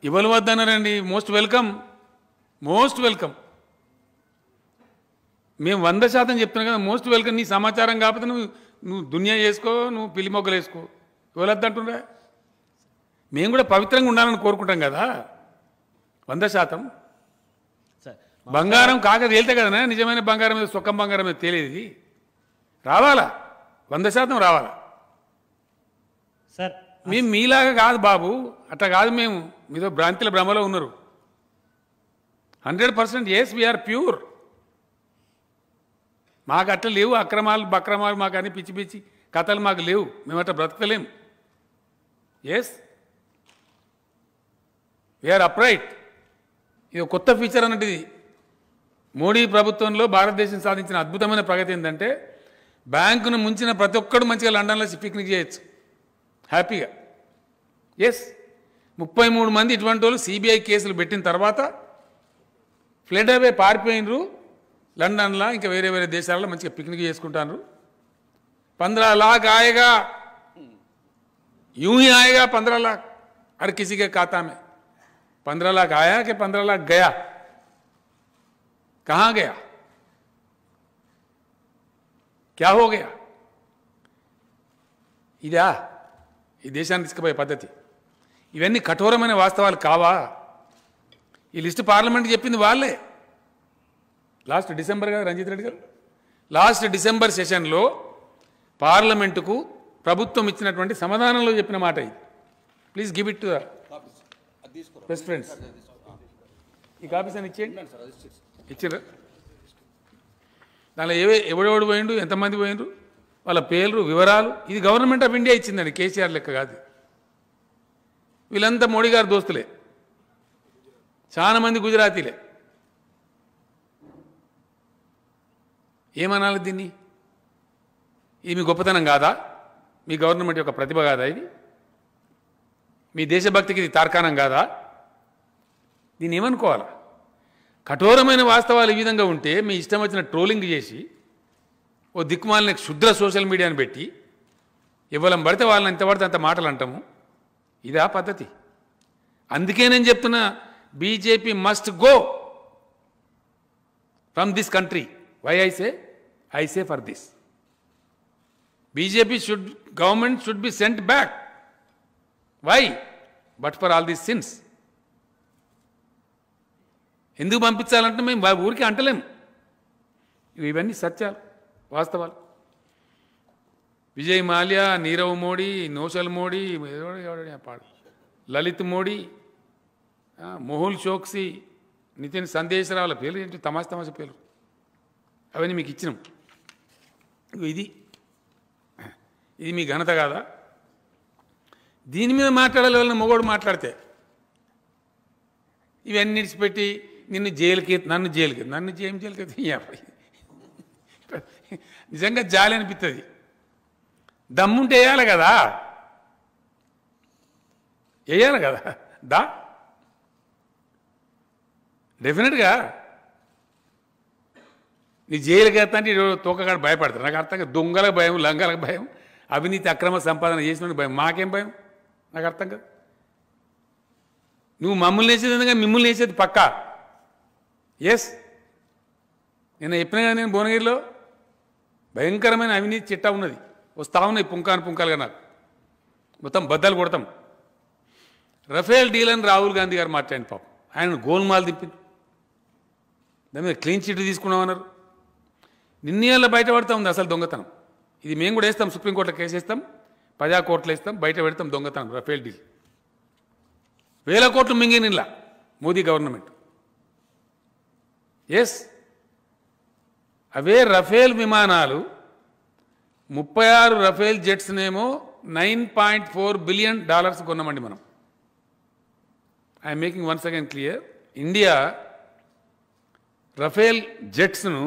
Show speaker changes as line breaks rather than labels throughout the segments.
ఇవ్వలు వద్దన్నారండి. Most welcome, most welcome. మేము 100% చెప్తున్నాం కదా, మోస్ట్ వెల్కమ్. నీ సమాచారం కాకపోతే నువ్వు దునియా చేసుకో, నువ్వు పిల్లి మొగ్గలు వేసుకో. ఇవ్వలేద్దంటుండే. మేము కూడా పవిత్రంగా ఉండాలని కోరుకుంటాం కదా. 100% బంగారం కాక తేలితే కదా నిజమైన బంగారం మీద సొక్కం బంగారం మీద తేలేది. రావాలా, 100% రావాలా.
సార్
మేము మీలాగా కాదు బాబు, అట్లా కాదు. మేము మీతో భ్రాంతిల భ్రమలో ఉన్నారు. 100% ఎస్ వీఆర్ ప్యూర్. మాకు అట్లా లేవు అక్రమాలు బక్రమాలు, మాకు అన్ని పిచ్చి పిచ్చి కథలు మాకు లేవు. మేము అట్లా బ్రతకలేము. Yes we are upright. ఇది కొత్త ఫీచర్ అన్నట్టుది. మోడీ ప్రభుత్వంలో భారతదేశం సాధించిన అద్భుతమైన ప్రగతి ఏంటంటే, బ్యాంకును ముంచిన ప్రతి ఒక్కడు మంచిగా లండన్లో పిక్నిక్ చేయొచ్చు హ్యాపీగా. ఎస్ 33 మంది ఇటువంటి వాళ్ళు సిబిఐ కేసులు పెట్టిన తర్వాత ఫ్లడ్ అవే పారిపోయినరు లండన్లో, ఇంకా వేరే వేరే దేశాలలో మంచిగా పిక్నిక్ చేసుకుంటారు. 15 लाख आएगा, यूं ही आएगा 15 लाख हर किसी के खाता में. 15 लाख आया कि 15 लाख गया? कहाँ गया? क्या हो गया? ఇదా ఈ దేశాన్ని తీసుకుపోయే పద్ధతి? ఇవన్నీ కఠోరమైన వాస్తవాలు కావా? ఈ లిస్టు పార్లమెంట్ చెప్పింది వాళ్ళే. లాస్ట్ డిసెంబర్ కదా రంజిత్ రెడ్డి గారు, లాస్ట్ డిసెంబర్ సెషన్లో పార్లమెంటుకు ప్రభుత్వం ఇచ్చినటువంటి సమాధానంలో చెప్పిన మాట ఇది. Please give it to the press friends. ఈ కాపీస్ అని ఇచ్చేయండి. ఇచ్చారు దానిలో ఎవడెవడు పోయిండు, ఎంతమంది పోయిండ్రు, వాళ్ళ పేర్లు వివరాలు. ఇది గవర్నమెంట్ ఆఫ్ ఇండియా ఇచ్చిందండి, కేసీఆర్ లెక్క కాదు. వీళ్ళంతా మోడీ గారి దోస్తులే, చాలా మంది గుజరాతీలే. ఏమనాలి దీన్ని? ఇది మీ గొప్పతనం కాదా? మీ గవర్నమెంట్ యొక్క ప్రతిభ కాదా? ఇది మీ దేశభక్తికి ఇది తార్కాణం కాదా? దీన్ని ఏమనుకోవాలా? కఠోరమైన వాస్తవాలు ఈ విధంగా ఉంటే మీ ఇష్టం వచ్చిన ట్రోలింగ్ చేసి ఓ దిక్కుమాలిన శుద్ర సోషల్ మీడియాని పెట్టి ఇవ్వలం పడితే వాళ్ళని ఎంత పడితే అంత మాటలు అంటాము. ఇదా పద్ధతి? అందుకే నేను చెప్తున్నా, BJP must go from this country. Why I say for this. BJP government should be sent back. Why? But for all these sins. ఎందుకు పంపించాలంటే మేము ఊరికి అంటలేము. ఇవన్నీ సత్యాలు, వాస్తవాలు. విజయ్ మాల్యా, నీరవ్ మోడీ, నోషల్ మోడీ, పాడు లలిత్ మోడీ, మొహుల్ చోక్సీ, నితిన్ సందేశరావుల పేర్లు ఏంటి? తమాషా పేర్లు. అవన్నీ మీకు ఇచ్చినాం. ఇది మీ ఘనత కాదా? దీని మీద మాట్లాడాలి వాళ్ళని మొగోడు మాట్లాడితే. ఇవన్నీ విడిచిపెట్టి నన్ను జైలుకి నిజంగా జాలి అనిపిస్తుంది. దమ్ముంటే వేయాలి కదా, దా డెఫినెట్గా. నీ జైలుకి వెళ్తా అంటే తోకగాడు భయపడతారు. నాకు అర్థం కాదు. దొంగలకు భయం, లంగాలకు భయం, అవినీతి అక్రమ సంపాదన చేసిన భయం. మాకేం భయం? నాకు అర్థం కాదు. నువ్వు మమ్మల్ని వేసేది ఎందుకంటే మిమ్మల్ని వేసేది పక్కా. ఎస్, నేను చెప్పిన కదా, నేను భువనగిరిలో భయంకరమైన అవినీతి చిట్టా ఉన్నది. వస్తా ఉన్నాయి పుంకాలుగా. నాకు మొత్తం బద్దలు కొడతాం. రఫేల్ డీల్ అని రాహుల్ గాంధీ గారు మాట్లాడిన పాపం, ఆయన గోల్మాల్ తిప్పింది. దాని మీద క్లీన్ చిట్ తీసుకున్నామన్నారు. నిన్నేళ్ళ బయటపడతా ఉంది అసలు దొంగతనం. ఇది మేము కూడా వేస్తాం, సుప్రీంకోర్టులో కేసు వేస్తాం, ప్రజా కోర్టులో వేస్తాం, బయట పెడతాం దొంగతనం. రఫేల్ డీల్ 1000 కోట్లు మింగినిలా మోదీ గవర్నమెంట్. ఎస్, అవే రఫేల్ విమానాలు 36 రఫేల్ జెట్స్నేమో $9.4 బిలియన్ కొన్నామండి మనం. I'm making once again clear. India Rafale జెట్స్ను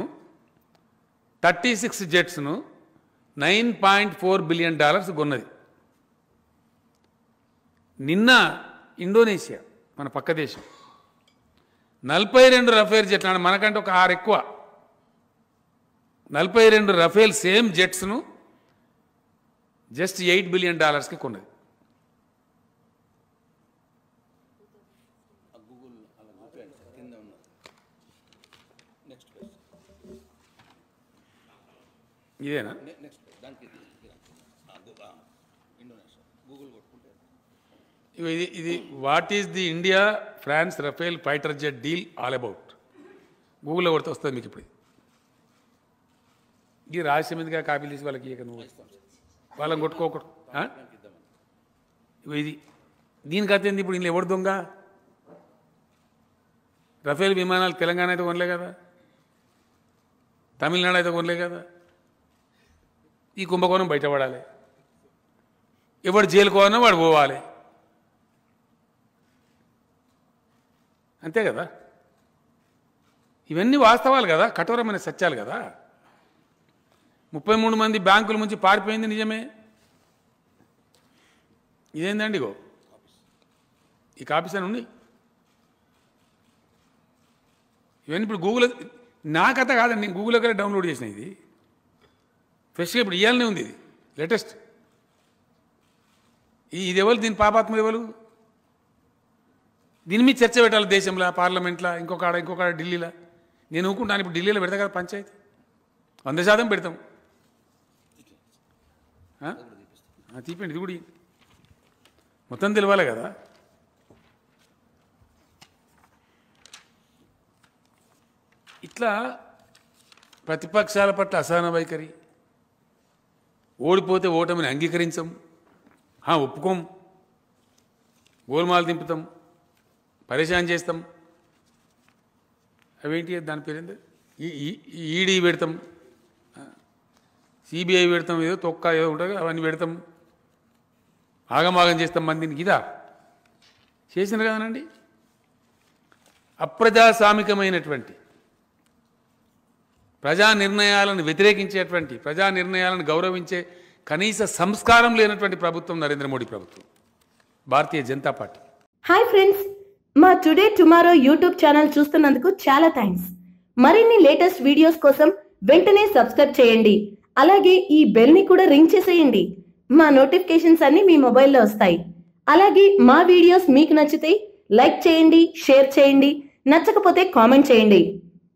36 జెట్స్ను $9.4 బిలియన్ కొన్నది. నిన్న ఇండోనేషియా మన పక్క దేశం 42 రఫేల్ జెట్లు, మనకంటే ఒక 6 ఎక్కువ, 42 రఫేల్ సేమ్ జెట్స్ను జస్ట్ $8 బిలియన్ కొన్నది. ఇదేనా? ఇది what is the India France Rafale fighter jet deal all about? గూగుల్లో కొడితే వస్తుంది మీకు. ఇప్పుడు ఈ రహస్యం ఎందుకు కాపీలు తీసి వాళ్ళకి ఇక నువ్వు వాళ్ళని కొట్టుకోకూడదు. ఇది దీనికి అర్థం ఇప్పుడు ఇంట్లో ఎవడు దొంగ? రఫేల్ విమానాలు తెలంగాణ అయితే కొనలే కదా, తమిళనాడు అయితే కొనలే కదా. ఈ కుంభకోణం బయటపడాలి. ఎవడు జైలుకోవాలన్నా వాడు పోవాలి, అంతే కదా. ఇవన్నీ వాస్తవాలు కదా, కఠోరమైన సత్యాలు కదా. 33 మంది బ్యాంకుల నుంచి పారిపోయింది నిజమే. ఇదేందండి గో ఈ కాపీస్ అని ఉన్నాయి. ఇవన్నీ ఇప్పుడు గూగుల్, నా కథ కాదండి, నేను గూగుల్లో కూడా డౌన్లోడ్ చేసిన. ఇది ఫ్రెష్గా ఇప్పుడు ఇవ్వాలనే ఉంది. ఇది లేటెస్ట్. ఇది ఎవరు, దీని పాపాత్ములు ఎవరు? దీని మీద చర్చ పెట్టాలి దేశంలో, పార్లమెంట్లో, ఇంకొక ఢిల్లీలో. నేను ఊరుకుంటాను. ఇప్పుడు ఢిల్లీలో పెడతా కదా పంచాయతీ, 100% పెడతాం. తీపండి, ఇది కూడా మొత్తం తెలియాలి కదా. ఇట్లా ప్రతిపక్షాల పట్ల అసహన వైఖరి, ఓడిపోతే ఓటమిని అంగీకరించం, ఒప్పుకోం, గోల్మాలు దింపుతాం, పరేషాన్ చేస్తాం. అవేంటి దాని పేరేంది, ఈడీ పెడతాం, సిబిఐ పెడతాం, ఏదో తొక్క ఏదో ఉంటుంది అవన్నీ పెడతాం, ఆగమాగం చేస్తాం మందిని. ఇదా చేసినారు కదనండి. అప్రజాస్వామికమైనటువంటి ప్రజా నిర్ణయాలను వ్యతిరేకించేటువంటి, ప్రజా నిర్ణయాలను గౌరవించే కనీస సంస్కారం లేనటువంటి ప్రభుత్వం నరేంద్ర మోడీ ప్రభుత్వం, Bharatiya Janata party.
Hi friends, మా టుడే టుమారో యూట్యూబ్ ఛానల్ చూస్తున్నందుకు చాలా థ్యాంక్స్. మరిన్ని లేటెస్ట్ వీడియోస్ కోసం వెంటనే సబ్స్క్రైబ్ చేయండి. అలాగే ఈ బెల్ ని కూడా రింగ్ చేసేయండి. మా నోటిఫికేషన్స్ అన్ని మీ మొబైల్లో వస్తాయి. అలాగే మా వీడియోస్ మీకు నచ్చితే లైక్ చేయండి, షేర్ చేయండి, నచ్చకపోతే కామెంట్ చేయండి.